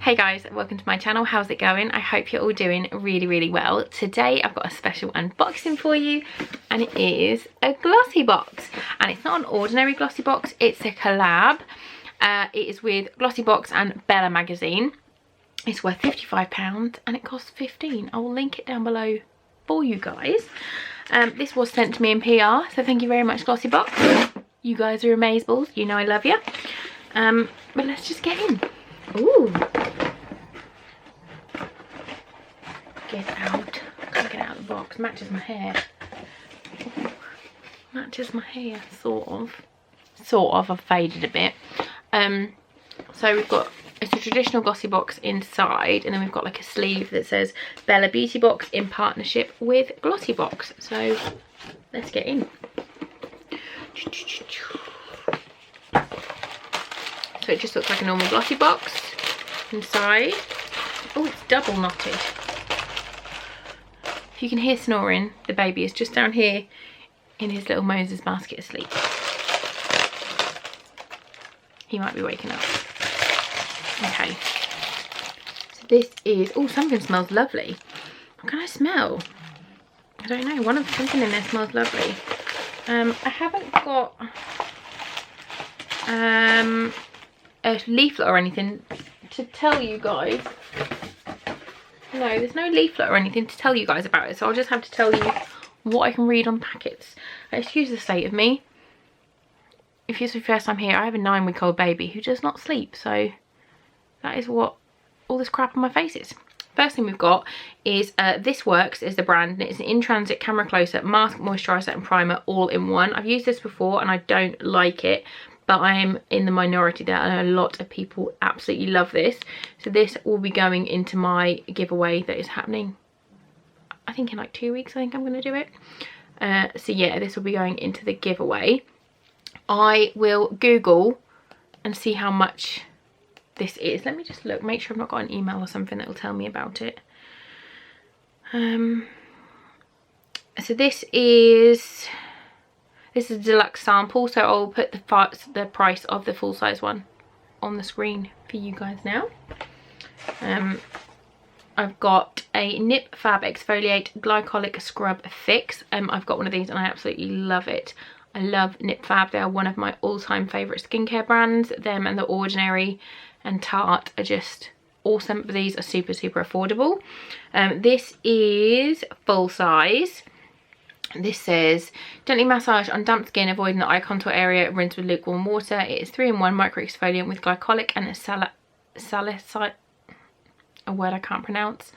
Hey guys, welcome to my channel. How's it going? I hope you're all doing really well. Today I've got a special unboxing for you, and it is a Glossybox, and it's not an ordinary Glossybox, it's a collab. It is with Glossybox and Bella magazine. It's worth £55 and it costs £15. I will link it down below for you guys. This was sent to me in PR, so thank you very much, Glossybox. You guys are amazeballs, you know I love you. But let's just get in. Ooh. Get out. Can't get out of the box. Matches my hair. Ooh. Matches my hair, sort of. I've faded a bit. So we've got, it's a traditional Glossybox inside, and then we've got like a sleeve that says Bella Beauty Box in partnership with Glossybox. So let's get in. So it just looks like a normal Glossybox inside. Oh, it's double knotted. If you can hear snoring, the baby is just down here in his little Moses basket asleep. He might be waking up. Okay. So this is, oh, something smells lovely. What can I smell? I don't know. Something in there smells lovely. I haven't got a leaflet or anything to tell you guys. No, there's no leaflet or anything to tell you guys about it, so I'll just have to tell you what I can read on the packets. Excuse the state of me. If it's your first time here, I have a 9-week-old baby who does not sleep, so that is what all this crap on my face is. First thing we've got is This Works is the brand, and it's an in-transit camera close-up mask, moisturiser and primer all in one. I've used this before and I don't like it, but I am in the minority there. I know a lot of people absolutely love this. So this will be going into my giveaway that is happening, I think in like 2 weeks. I think I'm going to do it. So yeah, this will be going into the giveaway. I will Google and see how much this is. Let me just look, make sure I've not got an email or something that will tell me about it. So this is a deluxe sample, so I'll put the price of the full size one on the screen for you guys now. I've got a Nip Fab Exfoliate Glycolic Scrub Fix. I've got one of these and I absolutely love it. I love Nip Fab. They are one of my all-time favourite skincare brands. Them and The Ordinary and Tarte are just awesome, but these are super affordable. This is full size. This says gently massage on damp skin, avoiding the eye contour area, rinse with lukewarm water. It is 3-in-1 micro exfoliant with glycolic and salicylate, a word I can't pronounce,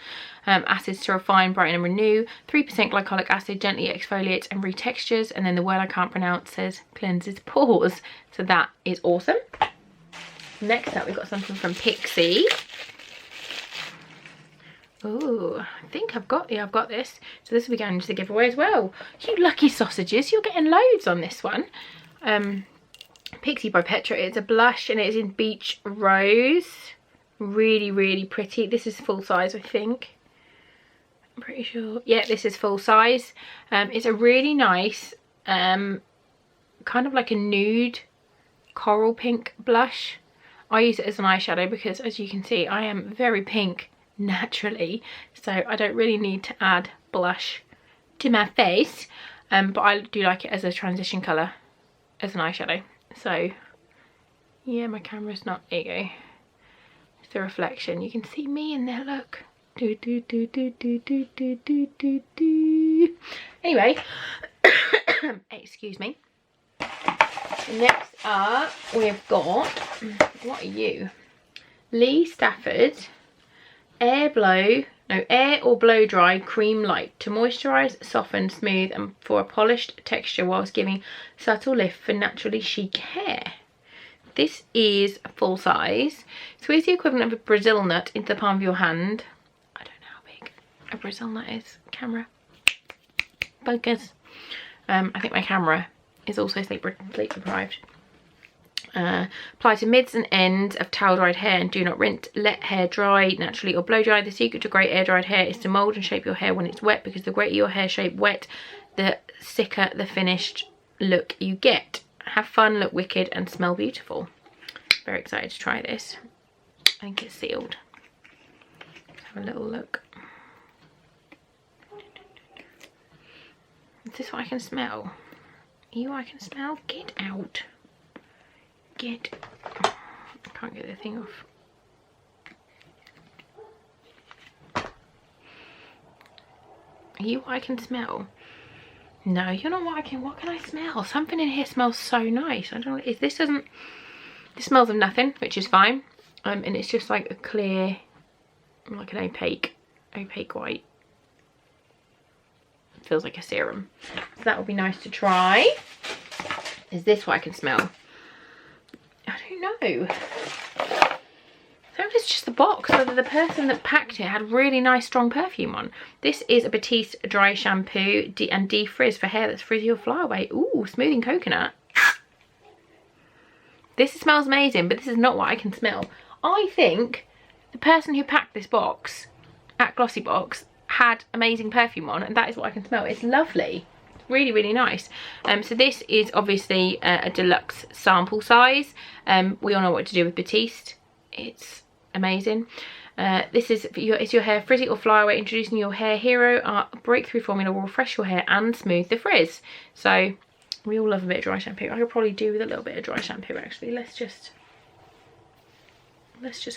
acids to refine, brighten and renew. 3% glycolic acid gently exfoliates and retextures, and then the word I can't pronounce says cleanses pores. So that is awesome. Next up we've got something from Pixi. Oh, I think I've got this. So this will be going into the giveaway as well. You lucky sausages, you're getting loads on this one. Pixi by Petra. It's a blush and it is in Beach Rose. Really pretty. This is full size, I think. I'm pretty sure. Yeah, this is full size. It's a really nice, kind of like a nude coral pink blush. I use it as an eyeshadow because, as you can see, I am very pink naturally, so I don't really need to add blush to my face, but I do like it as a transition colour as an eyeshadow. So yeah, my camera's not, there you go, it's the reflection, you can see me in there, look. Anyway, excuse me. Next up we've got, what are you, Lee Stafford Air or blow dry cream light to moisturise, soften, smooth and for a polished texture whilst giving subtle lift for naturally chic hair. This is full size. Squeeze the equivalent of a Brazil nut into the palm of your hand. I don't know how big a Brazil nut is. Camera. Focus. I think my camera is also sleep deprived. Apply to mids and ends of towel dried hair and do not rinse. Let hair dry naturally or blow dry. The secret to great air dried hair is to mould and shape your hair when it's wet, because the greater your hair shape wet, the sicker the finished look you get. Have fun, look wicked and smell beautiful. Very excited to try this. I think it's sealed. have a little look. Is this what I can smell? You I can smell? Get out. Get. I can't get the thing off. Are you what I can smell? No, you're not what I can. What can I smell? Something in here smells so nice. I don't know. This doesn't. This smells of nothing, which is fine. And it's just like a clear, like an opaque white. It feels like a serum. So that would be nice to try. Is this what I can smell? I don't know. So it's just the box, whether the person that packed it had really nice strong perfume on. This is a Batiste dry shampoo and defrizz for hair that's frizzy or fly away. Ooh, smoothing coconut. This smells amazing, but this is not what I can smell. I think the person who packed this box at Glossybox had amazing perfume on, and that is what I can smell. It's lovely. It's really, really nice. So this is obviously a deluxe sample size. We all know what to do with Batiste. It's amazing. This is your hair frizzy or fly away. Introducing your hair hero. Our breakthrough formula will refresh your hair and smooth the frizz. So we all love a bit of dry shampoo. I could probably do with a little bit of dry shampoo actually. Let's just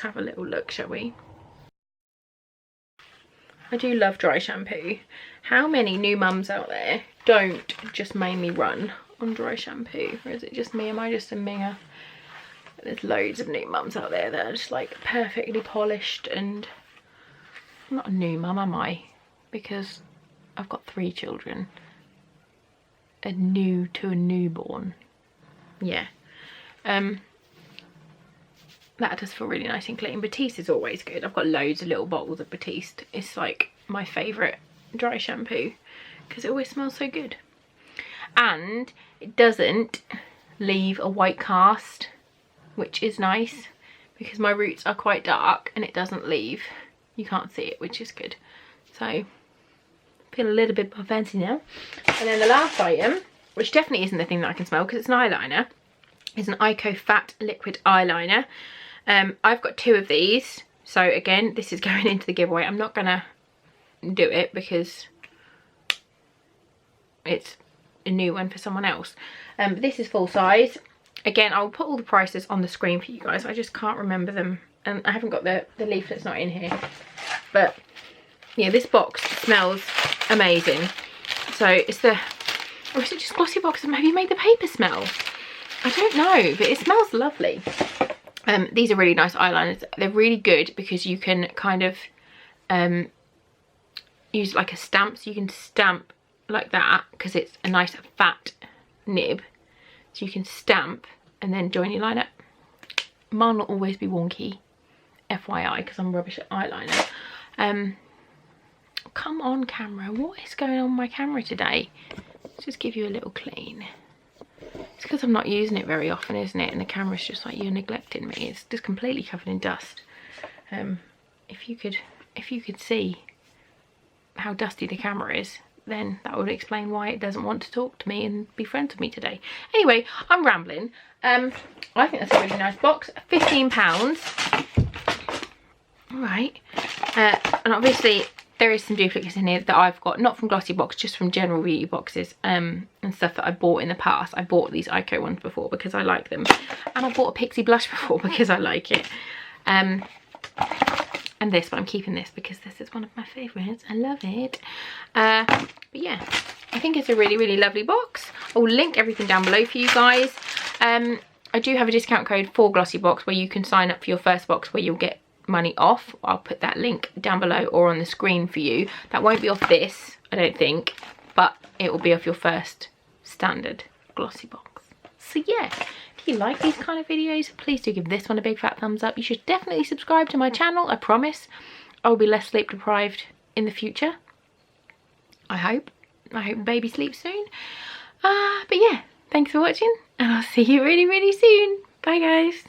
have a little look, shall we? I do love dry shampoo. How many new mums out there don't just mainly run on dry shampoo? Or is it just me? Am I just a minger? There's loads of new mums out there that are just like perfectly polished, and I'm not a new mum, am I? Because I've got 3 children. A new to a newborn. Yeah. That does feel really nice and clean. Batiste is always good. I've got loads of little bottles of Batiste. It's like my favourite dry shampoo because it always smells so good. And it doesn't leave a white cast, which is nice because my roots are quite dark and it doesn't leave. You can't see it, which is good. So I feel a little bit more fancy now. And then the last item, which definitely isn't the thing that I can smell because it's an eyeliner, is an Ico Fat Liquid Eyeliner. I've got 2 of these. So again, this is going into the giveaway. I'm not gonna do it because it's a new one for someone else. But this is full size. Again, I'll put all the prices on the screen for you guys. I just can't remember them. And I haven't got the leaflet's not in here. But yeah, this box smells amazing. So it's the, or is it just Glossybox? Have you made the paper smell? I don't know, but it smells lovely. These are really nice eyeliners. They're really good because you can kind of use like a stamp. So you can stamp like that because it's a nice fat nib. So you can stamp and then join your liner. Mine will always be wonky, FYI, because I'm rubbish at eyeliner. Come on, camera. What is going on with my camera today? Let's just give you a little clean. It's because I'm not using it very often, isn't it? And the camera's just like, you're neglecting me. It's just completely covered in dust. If you could see how dusty the camera is, then that would explain why it doesn't want to talk to me and be friends with me today. Anyway, I'm rambling. I think that's a really nice box. £15. All right. And obviously there is some duplicates in here that I've got, not from Glossybox, just from general beauty boxes and stuff that I bought in the past. I bought these Ico ones before because I like them, and I bought a Pixie blush before because I like it. And this, but I'm keeping this because this is one of my favourites. I love it. But yeah, I think it's a really, really lovely box. I'll link everything down below for you guys. I do have a discount code for Glossybox where you can sign up for your first box where you'll get money off. I'll put that link down below or on the screen for you. That won't be off this, I don't think, but it will be off your first standard Glossybox. So yeah, if you like these kind of videos, please do give this one a big fat thumbs up. You should definitely subscribe to my channel. I promise I'll be less sleep deprived in the future. I hope baby sleeps soon. But yeah, thanks for watching and I'll see you really, really soon. Bye guys.